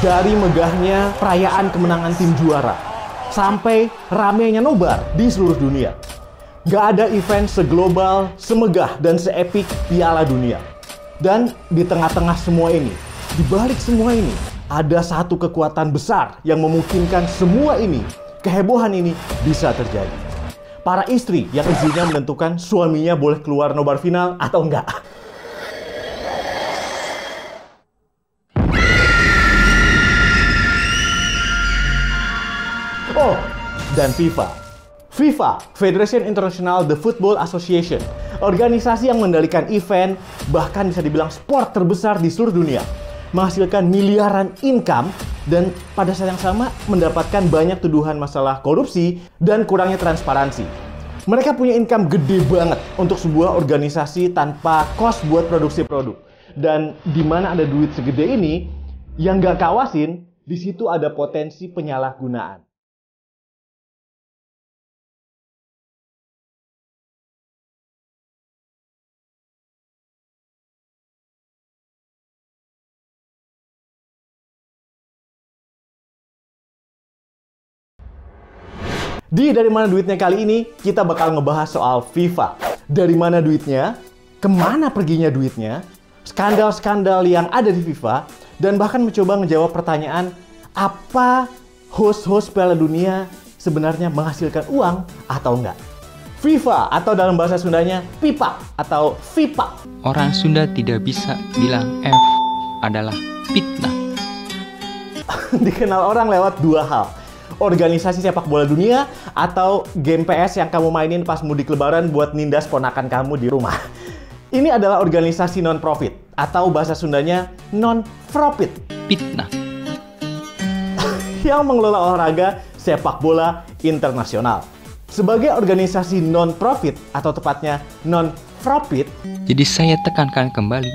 Dari megahnya perayaan kemenangan tim juara, sampai ramenya nobar di seluruh dunia. Gak ada event seglobal, semegah, dan seepik Piala Dunia. Dan di tengah-tengah semua ini, di balik semua ini, ada satu kekuatan besar yang memungkinkan semua ini, kehebohan ini, bisa terjadi. Para istri yang izinnya menentukan suaminya boleh keluar nobar final atau enggak. Oh, dan FIFA. FIFA, Federation International The Football Association, organisasi yang mengendalikan event, bahkan bisa dibilang sport terbesar di seluruh dunia, menghasilkan miliaran income dan pada saat yang sama mendapatkan banyak tuduhan masalah korupsi dan kurangnya transparansi. Mereka punya income gede banget untuk sebuah organisasi tanpa cost buat produksi produk. Dan di mana ada duit segede ini, yang nggak kawasin, di situ ada potensi penyalahgunaan. Di Dari Mana Duitnya kali ini, kita bakal ngebahas soal FIFA. Dari mana duitnya, kemana perginya duitnya, skandal-skandal yang ada di FIFA, dan bahkan mencoba ngejawab pertanyaan, apa host-host Piala Dunia sebenarnya menghasilkan uang atau enggak? FIFA atau dalam bahasa Sundanya, pipa atau FIFA. Orang Sunda tidak bisa bilang F adalah fitnah. Dikenal orang lewat dua hal. Organisasi sepak bola dunia atau game PS yang kamu mainin pas mudik lebaran buat nindas ponakan kamu di rumah. Ini adalah organisasi non-profit atau bahasa Sundanya non-profit. Fitnah. Yang mengelola olahraga sepak bola internasional. Sebagai organisasi non-profit atau tepatnya non-profit. Jadi saya tekankan kembali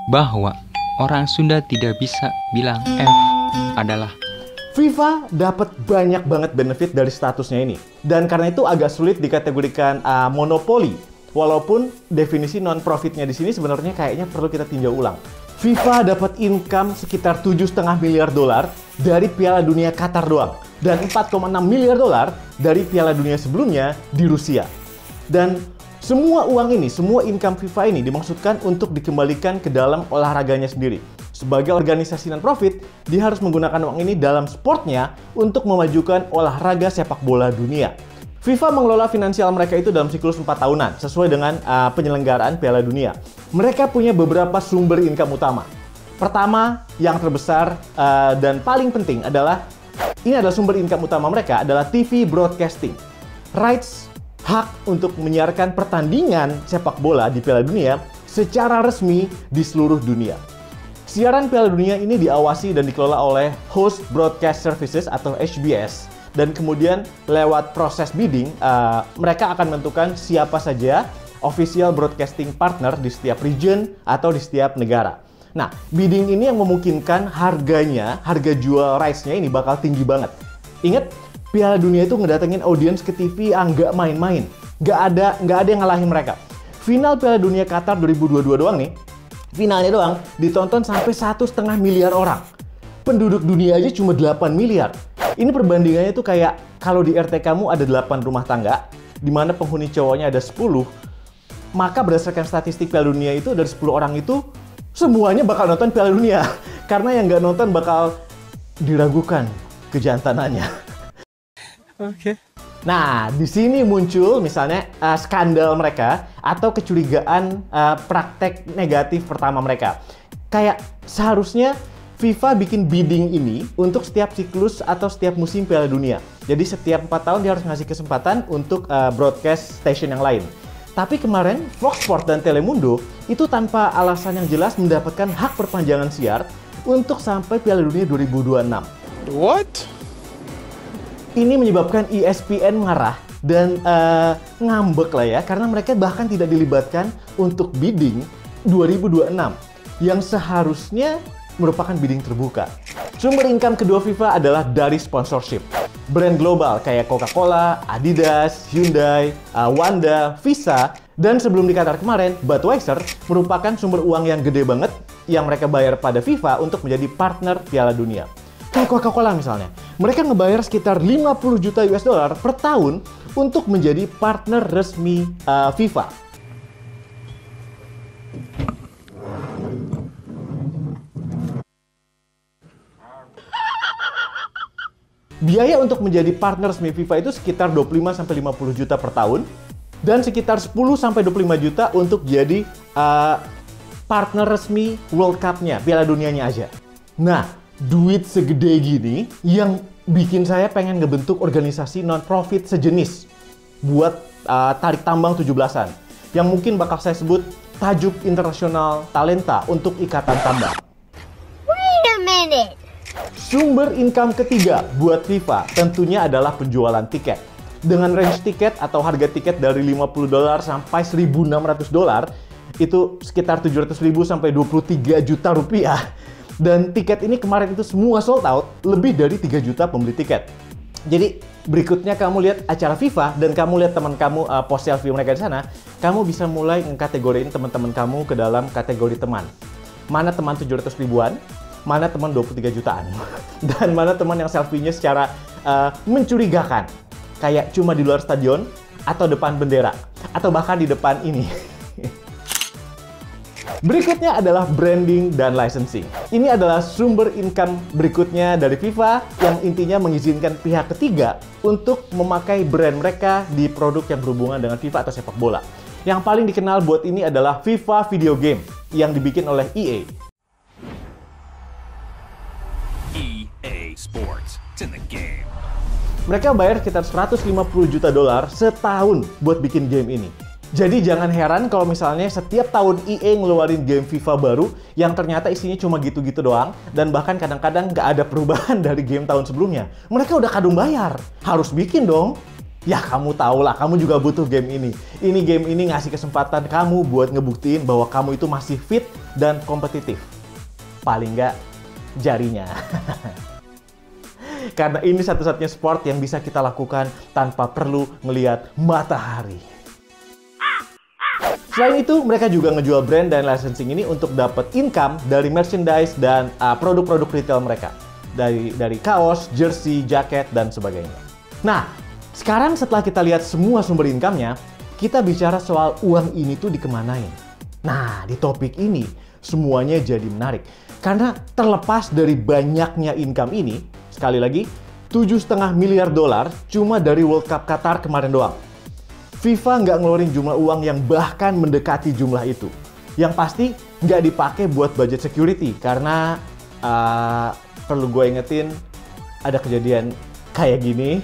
bahwa orang Sunda tidak bisa bilang F adalah FIFA dapat banyak banget benefit dari statusnya ini. Dan karena itu agak sulit dikategorikan monopoli. Walaupun definisi non-profitnya di sini sebenarnya kayaknya perlu kita tinjau ulang. FIFA dapat income sekitar 7,5 miliar dolar dari Piala Dunia Qatar doang. Dan 4,6 miliar dolar dari Piala Dunia sebelumnya di Rusia. Dan semua uang ini, semua income FIFA ini dimaksudkan untuk dikembalikan ke dalam olahraganya sendiri. Sebagai organisasi non-profit, dia harus menggunakan uang ini dalam sportnya untuk memajukan olahraga sepak bola dunia. FIFA mengelola finansial mereka itu dalam siklus 4 tahunan, sesuai dengan penyelenggaraan Piala Dunia. Mereka punya beberapa sumber income utama. Pertama, yang terbesar dan paling penting adalah, ini adalah sumber income utama mereka, adalah TV broadcasting. Rights, hak untuk menyiarkan pertandingan sepak bola di Piala Dunia secara resmi di seluruh dunia. Siaran Piala Dunia ini diawasi dan dikelola oleh Host Broadcast Services atau HBS. Dan kemudian lewat proses bidding, mereka akan menentukan siapa saja official broadcasting partner di setiap region atau di setiap negara. Nah, bidding ini yang memungkinkan harga jual rights-nya ini bakal tinggi banget. Ingat, Piala Dunia itu ngedatengin audiens ke TV yang nggak main-main. Nggak ada yang ngalahin mereka. Final Piala Dunia Qatar 2022 doang nih, finalnya doang ditonton sampai 1,5 miliar orang. Penduduk dunia aja cuma 8 miliar. Ini perbandingannya tuh kayak kalau di RT kamu ada 8 rumah tangga, di mana penghuni cowoknya ada 10, maka berdasarkan statistik Piala Dunia itu dari 10 orang itu semuanya bakal nonton Piala Dunia. Karena yang nggak nonton bakal diragukan kejantanannya. Oke. Nah, di sini muncul misalnya skandal mereka atau kecurigaan praktek negatif pertama mereka. Kayak seharusnya FIFA bikin bidding ini untuk setiap siklus atau setiap musim Piala Dunia. Jadi setiap 4 tahun dia harus ngasih kesempatan untuk broadcast station yang lain. Tapi kemarin Fox Sports dan Telemundo itu tanpa alasan yang jelas mendapatkan hak perpanjangan siar untuk sampai Piala Dunia 2026. What? Ini menyebabkan ESPN marah dan ngambek lah ya, karena mereka bahkan tidak dilibatkan untuk bidding 2026 yang seharusnya merupakan bidding terbuka. Sumber income kedua FIFA adalah dari sponsorship. Brand global kayak Coca-Cola, Adidas, Hyundai, Wanda, Visa, Dan sebelum di Qatar kemarin, Budweiser merupakan sumber uang yang gede banget yang mereka bayar pada FIFA untuk menjadi partner Piala Dunia. Kayak Coca-Cola misalnya, mereka ngebayar sekitar 50 juta US dollar per tahun untuk menjadi partner resmi FIFA. Biaya untuk menjadi partner resmi FIFA itu sekitar 25-50 juta per tahun, dan sekitar 10-25 juta untuk jadi partner resmi World Cup-nya, Piala Dunianya aja. Nah, duit segede gini yang bikin saya pengen ngebentuk organisasi non-profit sejenis buat tarik tambang 17-an. Yang mungkin bakal saya sebut Tajuk Internasional Talenta untuk Ikatan Tambang. Wait a minute! Sumber income ketiga buat FIFA tentunya adalah penjualan tiket. Dengan range tiket atau harga tiket dari $50 sampai $1.600, itu sekitar 700.000 sampai 23 juta rupiah. Dan tiket ini kemarin itu semua sold out, lebih dari 3 juta pembeli tiket. Jadi berikutnya kamu lihat acara FIFA dan kamu lihat teman kamu post selfie mereka di sana, kamu bisa mulai ngekategoriin teman-teman kamu ke dalam kategori teman. Mana teman 700 ribuan, mana teman 23 jutaan, dan mana teman yang selfie-nya secara mencurigakan. Kayak cuma di luar stadion, atau depan bendera, atau bahkan di depan ini. Berikutnya adalah branding dan licensing. Ini adalah sumber income berikutnya dari FIFA yang intinya mengizinkan pihak ketiga untuk memakai brand mereka di produk yang berhubungan dengan FIFA atau sepak bola. Yang paling dikenal buat ini adalah FIFA Video Game yang dibikin oleh EA. EA Sports, it's in the game. Mereka bayar sekitar 150 juta dolar setahun buat bikin game ini. Jadi jangan heran kalau misalnya setiap tahun EA ngeluarin game FIFA baru yang ternyata isinya cuma gitu-gitu doang, dan bahkan kadang-kadang nggak ada perubahan dari game tahun sebelumnya. Mereka udah kadung bayar, harus bikin dong. Ya kamu tau lah, kamu juga butuh game ini. Game ini ngasih kesempatan kamu buat ngebuktiin bahwa kamu itu masih fit dan kompetitif. Paling nggak jarinya. Karena ini satu-satunya sport yang bisa kita lakukan tanpa perlu ngelihat matahari. Selain itu, mereka juga ngejual brand dan licensing ini untuk dapat income dari merchandise dan produk-produk retail mereka. Dari kaos, jersey, jaket, dan sebagainya. Nah, sekarang setelah kita lihat semua sumber income-nya, kita bicara soal uang ini tuh dikemanain. Nah, di topik ini, semuanya jadi menarik. Karena terlepas dari banyaknya income ini, sekali lagi, 7,5 miliar dolar cuma dari World Cup Qatar kemarin doang. FIFA nggak ngeluarin jumlah uang yang bahkan mendekati jumlah itu. Yang pasti nggak dipakai buat budget security, karena perlu gue ingetin, ada kejadian kayak gini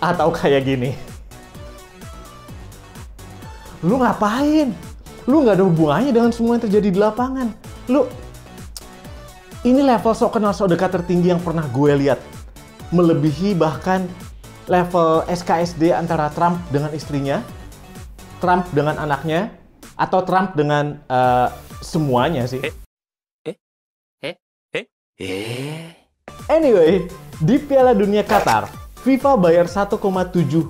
atau kayak gini. Lu ngapain? Lu nggak ada hubungannya dengan semua yang terjadi di lapangan. Ini level sok kenal sok dekat tertinggi yang pernah gue lihat. Melebihi bahkan level SKSD antara Trump dengan istrinya, Trump dengan anaknya, atau Trump dengan semuanya sih. Anyway, di Piala Dunia Qatar, FIFA bayar 1,7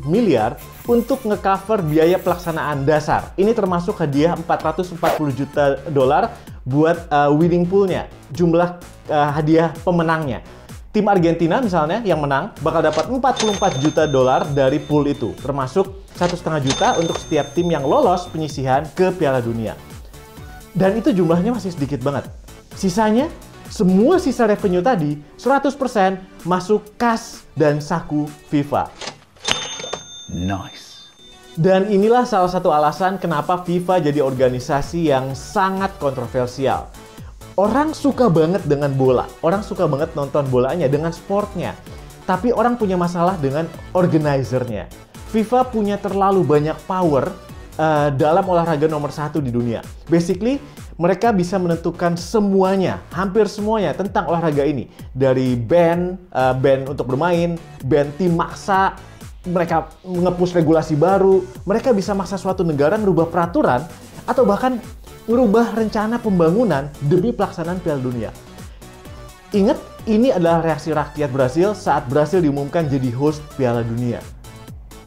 miliar untuk ngecover biaya pelaksanaan dasar. Ini termasuk hadiah 440 juta dolar buat winning pool-nya, jumlah hadiah pemenangnya. Tim Argentina misalnya yang menang bakal dapat 44 juta dolar dari pool itu, termasuk 1,5 juta untuk setiap tim yang lolos penyisihan ke Piala Dunia. Dan itu jumlahnya masih sedikit banget. Sisanya, semua sisa revenue tadi 100% masuk kas dan saku FIFA. Nice. Dan inilah salah satu alasan kenapa FIFA jadi organisasi yang sangat kontroversial. Orang suka banget dengan bola, orang suka banget nonton bolanya, dengan sportnya. Tapi orang punya masalah dengan organizernya. FIFA punya terlalu banyak power dalam olahraga nomor 1 di dunia. Basically, mereka bisa menentukan semuanya, hampir semuanya tentang olahraga ini. Dari ban untuk bermain, ban tim maksa, mereka nge-push regulasi baru, mereka bisa maksa suatu negara merubah peraturan, atau bahkan merubah rencana pembangunan demi pelaksanaan Piala Dunia. Ingat, ini adalah reaksi rakyat Brasil saat Brasil diumumkan jadi host Piala Dunia.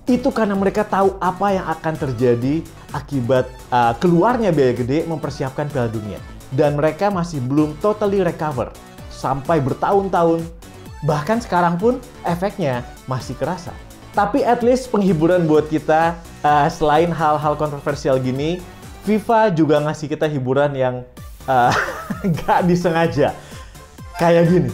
Itu karena mereka tahu apa yang akan terjadi akibat keluarnya biaya gede mempersiapkan Piala Dunia. Dan mereka masih belum totally recover sampai bertahun-tahun. Bahkan sekarang pun efeknya masih kerasa. Tapi at least penghiburan buat kita, selain hal-hal kontroversial gini, FIFA juga ngasih kita hiburan yang nggak disengaja. Kayak gini.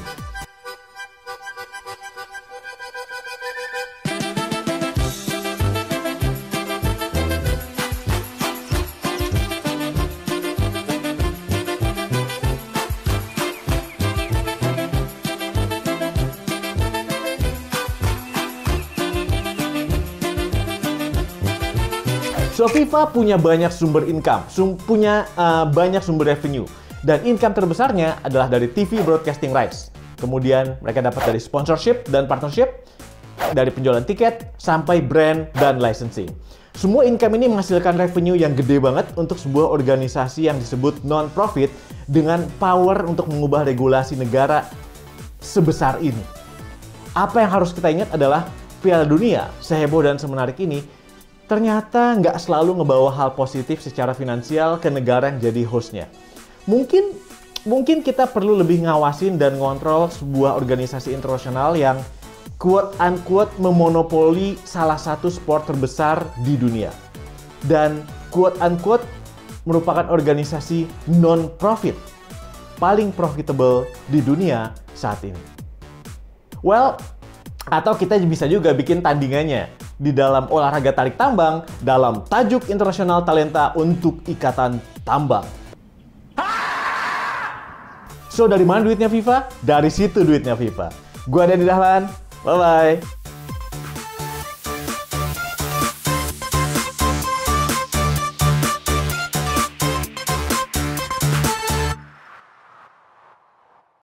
So, FIFA punya banyak sumber income, punya banyak sumber revenue. Dan income terbesarnya adalah dari TV broadcasting rights. Kemudian mereka dapat dari sponsorship dan partnership, dari penjualan tiket, sampai brand dan licensing. Semua income ini menghasilkan revenue yang gede banget untuk sebuah organisasi yang disebut non-profit dengan power untuk mengubah regulasi negara sebesar ini. Apa yang harus kita ingat adalah Piala Dunia, seheboh dan semenarik ini, ternyata nggak selalu ngebawa hal positif secara finansial ke negara yang jadi hostnya. Mungkin kita perlu lebih ngawasin dan ngontrol sebuah organisasi internasional yang quote-unquote memonopoli salah satu sport terbesar di dunia. Dan quote-unquote merupakan organisasi non-profit paling profitable di dunia saat ini. Well, atau kita bisa juga bikin tandingannya di dalam olahraga tarik tambang dalam tajuk internasional talenta untuk ikatan tambang. So, dari mana duitnya FIFA? Dari situ duitnya FIFA. Gua Denny Dahlan, bye-bye.